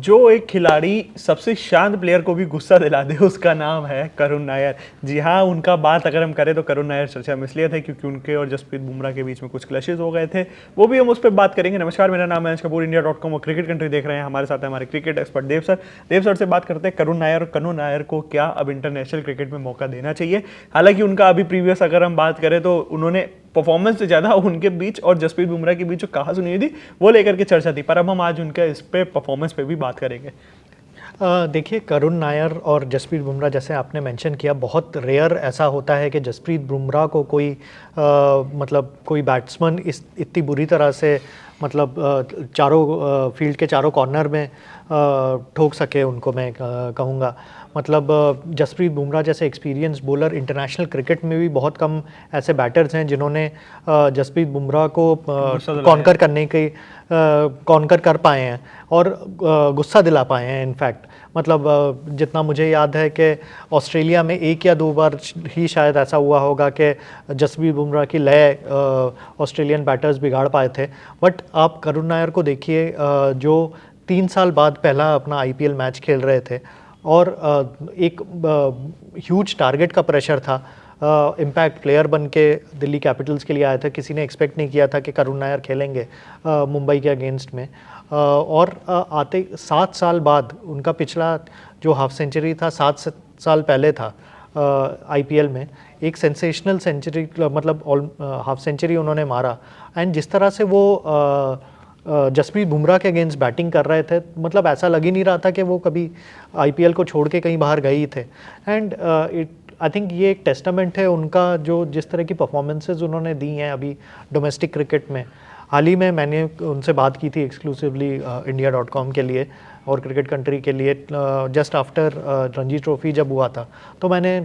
जो एक खिलाड़ी सबसे शांत प्लेयर को भी गुस्सा दिला दे उसका नाम है करुण नायर। जी हाँ, उनका बात अगर हम करें तो करुण नायर चर्चा में इसलिए थे क्योंकि उनके और जसप्रीत बुमराह के बीच में कुछ क्लैशेस हो गए थे, वो भी हम उस पर बात करेंगे। नमस्कार, मेरा नाम है अंश कपूर, इंडिया.com और क्रिकेट कंट्री देख रहे हैं। हमारे साथ है हमारे क्रिकेट एक्सपर्ट देव सर। देव सर से बात करते हैं करुण नायर, और करुण नायर को क्या अब इंटरनेशनल क्रिकेट में मौका देना चाहिए। हालांकि उनका अभी प्रीवियस अगर हम बात करें तो उन्होंने परफॉर्मेंस से ज़्यादा उनके बीच और जसप्रीत बुमराह के बीच जो कहा सुनी थी वो लेकर के चर्चा थी, पर अब हम आज उनके इस पे परफॉर्मेंस पे भी बात करेंगे। देखिए, करुण नायर और जसप्रीत बुमराह जैसे आपने मेंशन किया, बहुत रेयर ऐसा होता है कि जसप्रीत बुमराह को कोई मतलब कोई बैट्समैन इतनी बुरी तरह से मतलब चारों फील्ड के चारों कॉर्नर में ठोक सके उनको, मैं कहूँगा। मतलब जसप्रीत बुमराह जैसे एक्सपीरियंस बॉलर इंटरनेशनल क्रिकेट में भी बहुत कम ऐसे बैटर्स हैं जिन्होंने जसप्रीत बुमराह को कॉन्कर करने की कॉन्कर कर पाए हैं और गुस्सा दिला पाए हैं। इनफैक्ट मतलब जितना मुझे याद है कि ऑस्ट्रेलिया में 1 या 2 बार ही शायद ऐसा हुआ होगा कि जसप्रीत बुमराह की लय ऑस्ट्रेलियन बैटर्स बिगाड़ पाए थे। बट आप करुण नायर को देखिए, जो 3 साल बाद पहला अपना IPL मैच खेल रहे थे और एक ह्यूज टारगेट का प्रेशर था। इम्पैक्ट प्लेयर बन के दिल्ली कैपिटल्स के लिए आया था। किसी ने एक्सपेक्ट नहीं किया था कि करुण नायर खेलेंगे मुंबई के अगेंस्ट में। और आते 7 साल बाद उनका पिछला जो हाफ सेंचुरी था 7 साल पहले था IPL में, एक सेंसेशनल सेंचुरी, मतलब हाफ सेंचुरी उन्होंने मारा। एंड जिस तरह से वो जसप्रीत बुमराह के अगेंस्ट बैटिंग कर रहे थे, मतलब ऐसा लग ही नहीं रहा था कि वो कभी IPL को छोड़ के कहीं बाहर गए ही थे। एंड आई थिंक ये एक टेस्टामेंट है उनका, जो जिस तरह की परफॉर्मेंसेज उन्होंने दी हैं अभी डोमेस्टिक क्रिकेट में। हाल ही में मैंने उनसे बात की थी एक्सक्लूसिवली इंडिया.com के लिए और क्रिकेट कंट्री के लिए, जस्ट आफ्टर रणजी ट्रॉफी जब हुआ था। तो मैंने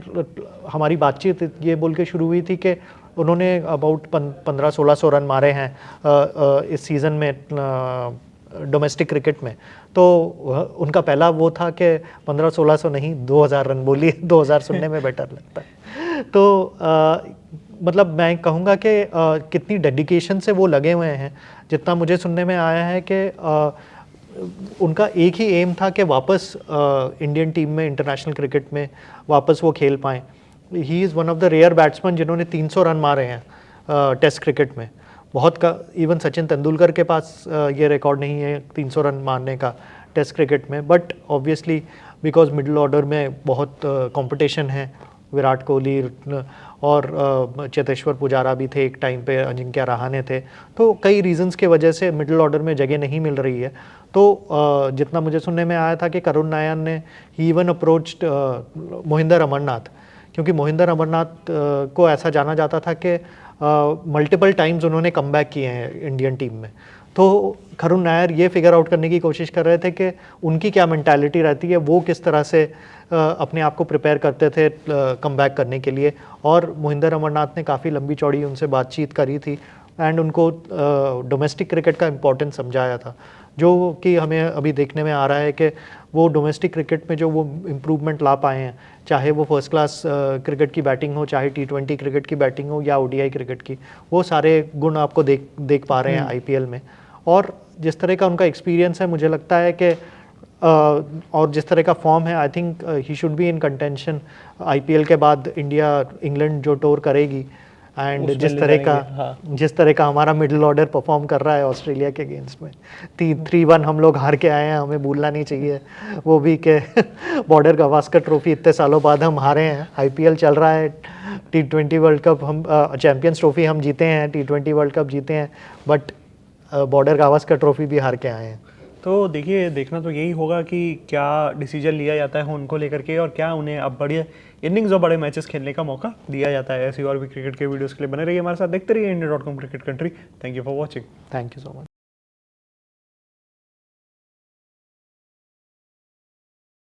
हमारी बातचीत ये बोल के शुरू हुई थी कि उन्होंने अबाउट 1500-1600 रन मारे हैं इस सीज़न में डोमेस्टिक क्रिकेट में। तो उनका पहला वो था कि 1500-1600 नहीं, 2000 रन बोलिए, 2000 सुनने में बेटर लगता है। तो मतलब मैं कहूँगा कि कितनी डेडिकेशन से वो लगे हुए हैं। जितना मुझे सुनने में आया है कि उनका एक ही एम था कि वापस इंडियन टीम में, इंटरनेशनल क्रिकेट में वापस वो खेल पाएँ। He is one of the rare batsman जिन्होंने 300 रन मारे हैं टेस्ट क्रिकेट में। बहुत का इवन सचिन तेंदुलकर के पास ये रिकॉर्ड नहीं है 300 रन मारने का टेस्ट क्रिकेट में। But obviously because middle order में बहुत कंपटीशन है, विराट कोहली और चेतेश्वर पुजारा भी थे एक टाइम पे, अजिंक्य रहाणे थे, तो कई रीजंस के वजह से मिडिल ऑर्डर में जगह नहीं मिल रही है। तो जितना मुझे सुनने में आया था कि करुण नायर ने ही इवन अप्रोच्ड मोहिंदर अमरनाथ, क्योंकि मोहिंदर अमरनाथ को ऐसा जाना जाता था कि मल्टीपल टाइम्स उन्होंने कम बैक किए हैं इंडियन टीम में। तो करुण नायर ये फिगर आउट करने की कोशिश कर रहे थे कि उनकी क्या मेंटालिटी रहती है, वो किस तरह से अपने आप को प्रिपेयर करते थे कम बैक करने के लिए। और मोहिंदर अमरनाथ ने काफ़ी लंबी चौड़ी उनसे बातचीत करी थी एंड उनको डोमेस्टिक क्रिकेट का इम्पोर्टेंस समझाया था, जो कि हमें अभी देखने में आ रहा है कि वो डोमेस्टिक क्रिकेट में जो वो इम्प्रूवमेंट ला पाए हैं, चाहे वो फर्स्ट क्लास क्रिकेट की बैटिंग हो, चाहे T20 क्रिकेट की बैटिंग हो या ODI क्रिकेट की, वो सारे गुण आपको देख पा रहे हैं IPL में। और जिस तरह का उनका एक्सपीरियंस है, मुझे लगता है कि और जिस तरह का फॉर्म है, I think he should be in contention IPL के बाद इंडिया इंग्लैंड जो टूर करेगी। एंड जिस तरह का हमारा मिडिल ऑर्डर परफॉर्म कर रहा है ऑस्ट्रेलिया के अगेंस्ट में, 3-1 हम लोग हार के आए हैं, हमें भूलना नहीं चाहिए वो भी कि बॉर्डर गावस्कर ट्रॉफी इतने सालों बाद हम हारे हैं। IPL चल रहा है, T20 वर्ल्ड कप हम चैम्पियंस ट्रॉफी हम जीते हैं, T20 वर्ल्ड कप जीते हैं, बट बॉर्डर गावस्कर ट्रॉफी भी हार के आए हैं। तो देखिए, देखना तो यही होगा कि क्या डिसीजन लिया जाता है उनको लेकर के, और क्या उन्हें अब बड़े इनिंग्स और बड़े मैचेस खेलने का मौका दिया जाता है। ऐसी और भी क्रिकेट के वीडियोस के लिए बने रहिए हमारे साथ, देखते रहिए India.com cricket country. Thank you for watching. Thank you so much.